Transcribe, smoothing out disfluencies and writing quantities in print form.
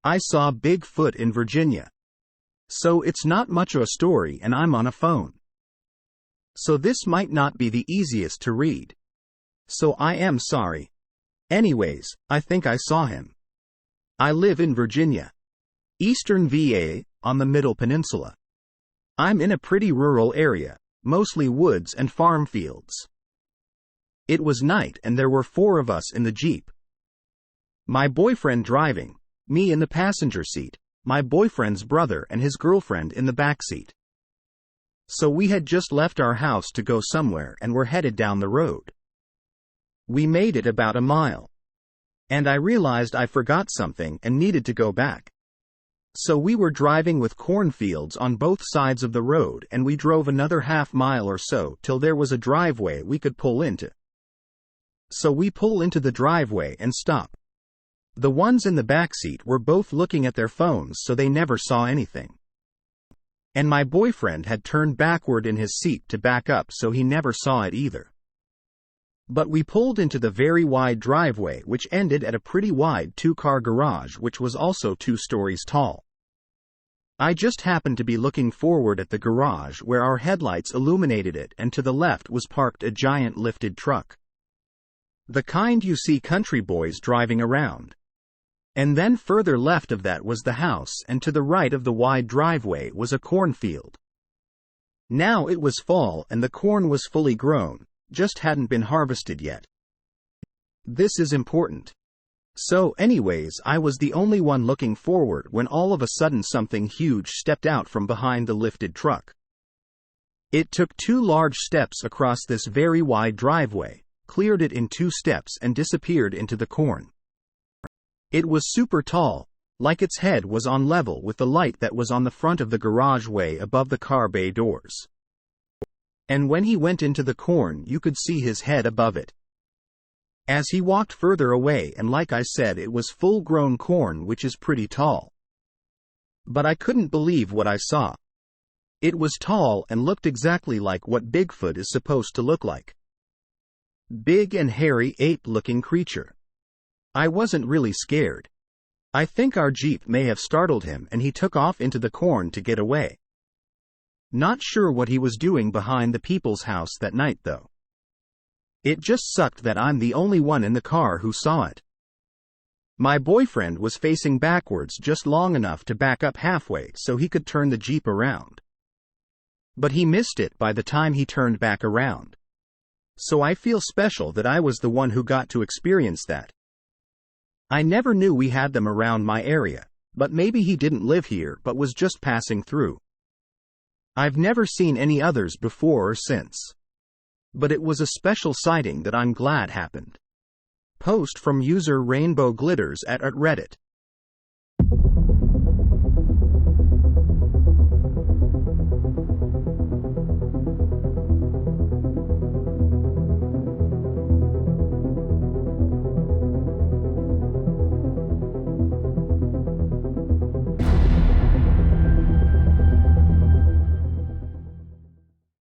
I saw Bigfoot in Virginia. So it's not much of a story and I'm on a phone. So this might not be the easiest to read. So I am sorry. Anyways, I think I saw him. I live in Virginia. Eastern VA, on the Middle Peninsula. I'm in a pretty rural area, mostly woods and farm fields. It was night and there were 4 of us in the Jeep. My boyfriend driving, me in the passenger seat, my boyfriend's brother and his girlfriend in the back seat. So we had just left our house to go somewhere and were headed down the road. We made it about a mile. And I realized I forgot something and needed to go back. So we were driving with cornfields on both sides of the road and we drove another half mile or so till there was a driveway we could pull into. So we pull into the driveway and stop. The ones in the backseat were both looking at their phones so they never saw anything. And my boyfriend had turned backward in his seat to back up so he never saw it either. But we pulled into the very wide driveway which ended at a pretty wide 2-car garage which was also 2 stories tall. I just happened to be looking forward at the garage where our headlights illuminated it and to the left was parked a giant lifted truck. The kind you see country boys driving around. And then further left of that was the house and to the right of the wide driveway was a cornfield. Now it was fall and the corn was fully grown, just hadn't been harvested yet. This is important. So anyways, I was the only one looking forward when all of a sudden something huge stepped out from behind the lifted truck. It took 2 large steps across this very wide driveway, cleared it in 2 steps and disappeared into the corn. It was super tall, like its head was on level with the light that was on the front of the garage way above the car bay doors. And when he went into the corn you could see his head above it. As he walked further away and like I said it was full-grown corn which is pretty tall. But I couldn't believe what I saw. It was tall and looked exactly like what Bigfoot is supposed to look like. Big and hairy ape-looking creature. I wasn't really scared. I think our Jeep may have startled him and he took off into the corn to get away. Not sure what he was doing behind the people's house that night though. It just sucked that I'm the only one in the car who saw it. My boyfriend was facing backwards just long enough to back up halfway so he could turn the Jeep around. But he missed it by the time he turned back around. So I feel special that I was the one who got to experience that. I never knew we had them around my area, but maybe he didn't live here but was just passing through. I've never seen any others before or since. But it was a special sighting that I'm glad happened. Post from user Rainbow Glitters at Reddit.